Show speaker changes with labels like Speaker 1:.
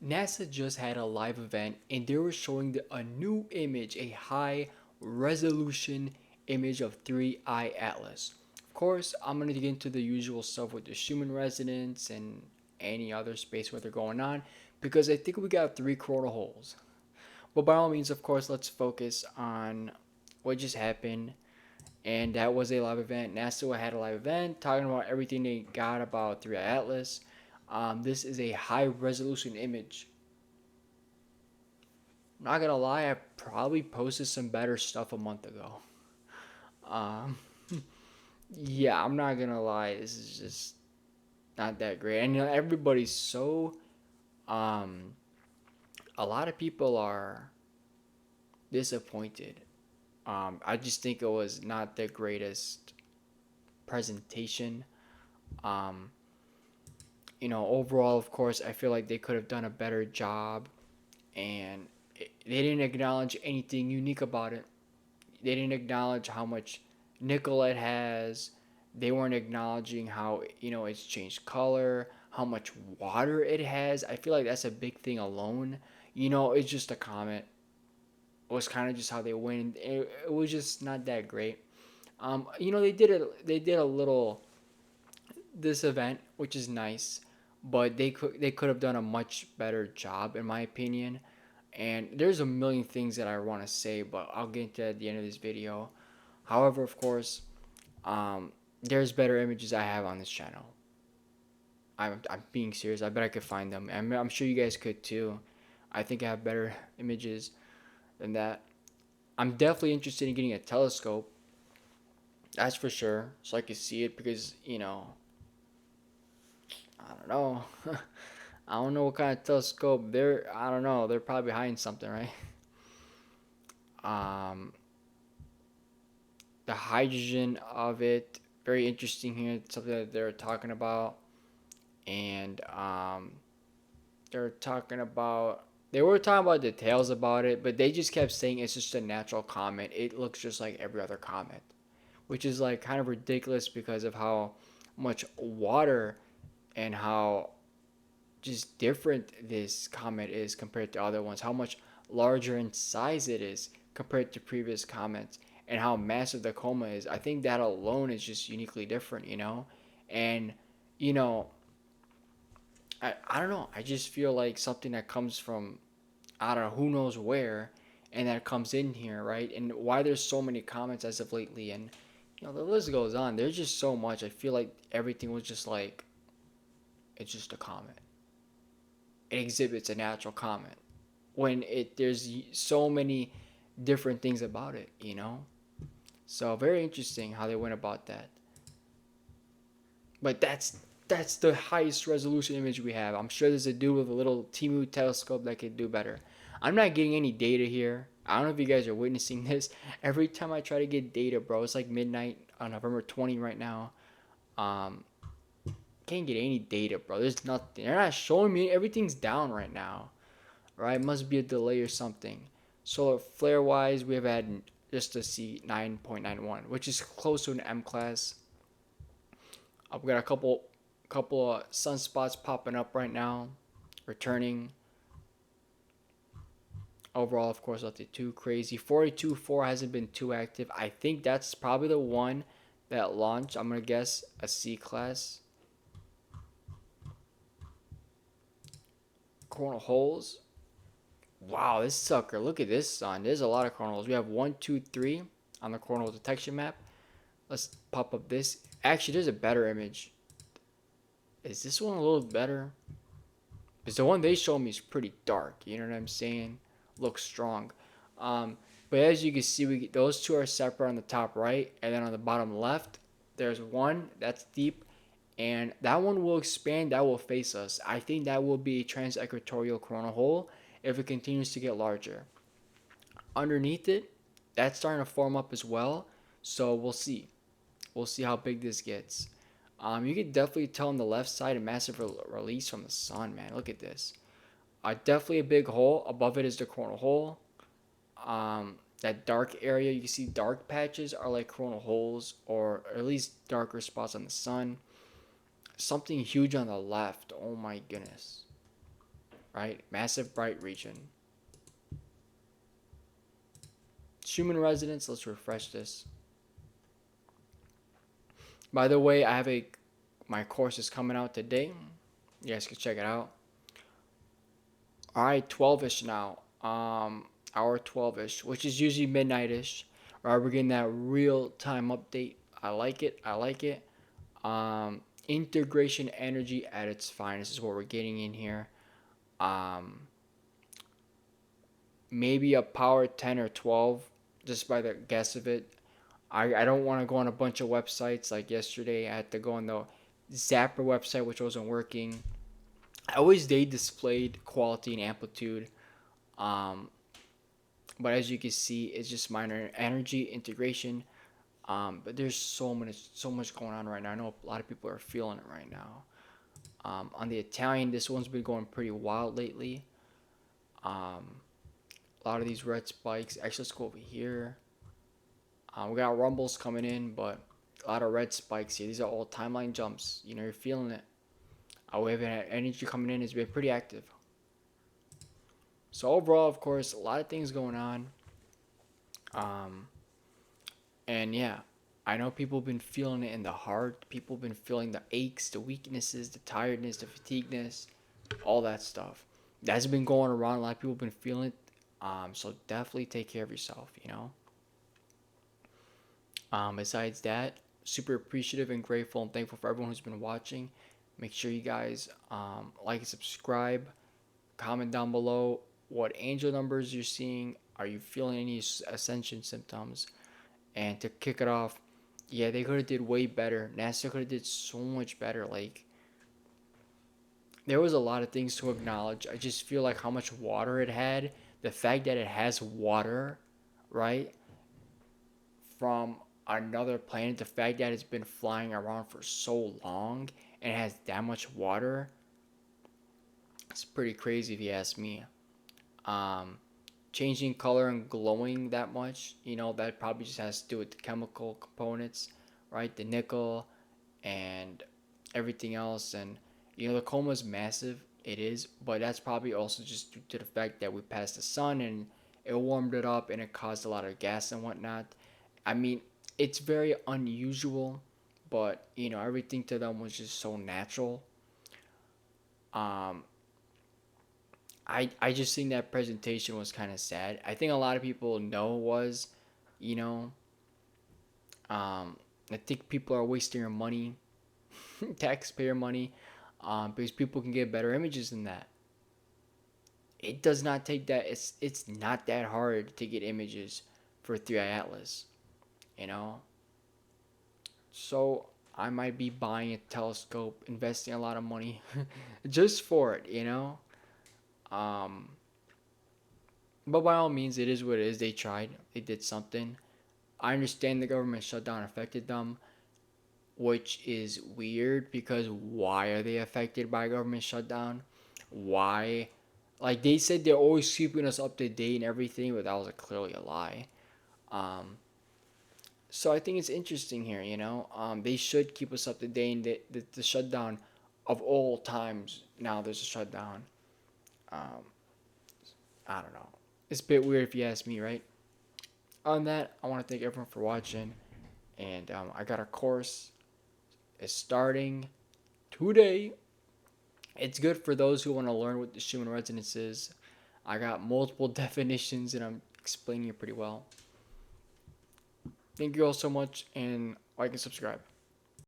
Speaker 1: NASA just had a live event and they were showing a new image, a high resolution image of 3-eye Atlas. Of course, I'm going to get into the usual stuff with the Schumann resonance and any other space weather going on because I think we got three coronal holes. But by all means, of course, let's focus on what just happened. And that was a live event. NASA had a live event talking about everything they got about 3-eye Atlas. This is a high resolution image. Not gonna lie, I probably posted some better stuff a month ago. Um, yeah, I'm not gonna lie, this is just not that great. And everybody's so um, a lot of people are disappointed. I just think it was not the greatest presentation. Um, Overall, of course, I feel like they could have done a better job, and they didn't acknowledge anything unique about it. They didn't acknowledge how much nickel it has. They weren't acknowledging how it's changed color, how much water it has. I feel like that's a big thing alone. It's just a comet. It was kind of just how they went. It was just not that great. They did a little this event, which is nice, but they could have done a much better job in my opinion. And there's a million things that I want to say, but I'll get into at the end of this video. However, of course, there's better images I have on this channel. I'm being serious. I bet I could find them. I'm sure you guys could too. I think I have better images than that. I'm definitely interested in getting a telescope. That's for sure, so I can see it because I don't know. I don't know what kind of telescope they're. I don't know. They're probably hiding something, right? Um, the hydrogen of it, very interesting here. It's something that they're talking about, and they're talking about. They were talking about details about it, but they just kept saying it's just a natural comet. It looks just like every other comet, which is like kind of ridiculous because of how much water and how just different this comet is compared to other ones, how much larger in size it is compared to previous comets, and how massive the coma is. I think that alone is just uniquely different. And, you know, I don't know. I just feel like something that comes from, I don't know, who knows where, and that comes in here, right? And why there's so many comets as of lately. And, the list goes on. There's just so much. I feel like everything was just like, it's just a comet. It exhibits a natural comet when there's so many different things about it. So very interesting how they went about that. But that's the highest resolution image we have. I'm sure there's a dude with a little Timu telescope that could do better. I'm not getting any data here. I don't know if you guys are witnessing this. Every time I try to get data, bro, it's like midnight on November 20 right now. Um, can't get any data, bro. There's nothing. They're not showing me. Everything's down right now, right? It must be a delay or something. Solar flare wise, we have had just a C 9.91, which is close to an M class. We got a couple of sunspots popping up right now, returning. Overall, of course, nothing too crazy. 42.4 hasn't been too active. I think that's probably the one that launched. I'm gonna guess a C class. Coronal holes. Wow, this sucker. Look at this sun. There's a lot of coronals. We have one, two, three on the coronal detection map. Let's pop up this. Actually, there's a better image. Is this one a little better? Because the one they show me is pretty dark. You know what I'm saying? Looks strong. Um, but as you can see, those two are separate on the top right, and then on the bottom left, there's one that's deep, and that one will expand. That will face us. I think that will be a trans-equatorial coronal hole if it continues to get larger. Underneath it, that's starting to form up as well. So we'll see. We'll see how big this gets. You can definitely tell on the left side a massive release from the sun, man. Look at this. Definitely a big hole. Above it is the coronal hole. That dark area, you can see dark patches are like coronal holes, or at least darker spots on the sun. Something huge on the left. Oh my goodness. right? Massive bright region. Schumann resonance. Let's refresh this. By the way, I have a my course is coming out today. You guys can check it out. All right, 12ish now. Hour 12ish, which is usually midnightish. Right, we're getting that real time update. I like it. I like it. Integration energy at its finest is what we're getting in here. Um, Maybe a power 10 or 12, just by the guess of it. I don't want to go on a bunch of websites like yesterday. I had to go on the Zapper website, which wasn't working. I always they displayed quality and amplitude. Um, but as you can see, it's just minor energy integration. But there's so much going on right now. I know a lot of people are feeling it right now. On the Italian, this one's been going pretty wild lately. Um, a lot of these red spikes. Actually, let's go over here. We got rumbles coming in, but a lot of red spikes here. These are all timeline jumps. You know, you're feeling it. We have energy coming in. Has been pretty active. So overall, of course, a lot of things going on. Um, and yeah, I know people have been feeling it in the heart. People have been feeling the aches, the weaknesses, the tiredness, the fatigueness, all that stuff. That's been going around. A lot of people have been feeling it. So definitely take care of yourself, you know. Besides that, super appreciative and grateful and thankful for everyone who's been watching. Make sure you guys like and subscribe. Comment down below what angel numbers you're seeing. Are you feeling any ascension symptoms? And to kick it off, yeah, they could have did way better. NASA could have did so much better. Like there was a lot of things to acknowledge. I just feel like how much water it had, the fact that it has water, right, from another planet, the fact that it's been flying around for so long and has that much water, it's pretty crazy if you ask me. Um, Changing color and glowing that much, you know, that probably just has to do with the chemical components, right? The nickel and everything else. And, you know, the coma is massive. It is. But that's probably also just due to the fact that we passed the sun and it warmed it up and it caused a lot of gas and whatnot. I mean, it's very unusual, but, you know, everything to them was just so natural. Um, I just think that presentation was kind of sad. I think a lot of people know it was, you know, I think people are wasting their money, taxpayer money, because people can get better images than that. It does not take that. It's not that hard to get images for 3i Atlas, you know. So I might be buying a telescope, investing a lot of money, just for it, you know. Um, but by all means, it is what it is. They tried. They did something. I understand the government shutdown affected them, which is weird because why are they affected by government shutdown? Why? Like they said they're always keeping us up to date and everything, but that was clearly a lie. Um, so I think it's interesting here, you know. They should keep us up to date. And the shutdown of all times, now there's a shutdown. Um, I don't know. It's a bit weird if you ask me, right? On that, I want to thank everyone for watching. And I got a course. It's starting today. It's good for those who want to learn what the Schumann resonance is. I got multiple definitions and I'm explaining it pretty well. Thank you all so much and like and subscribe.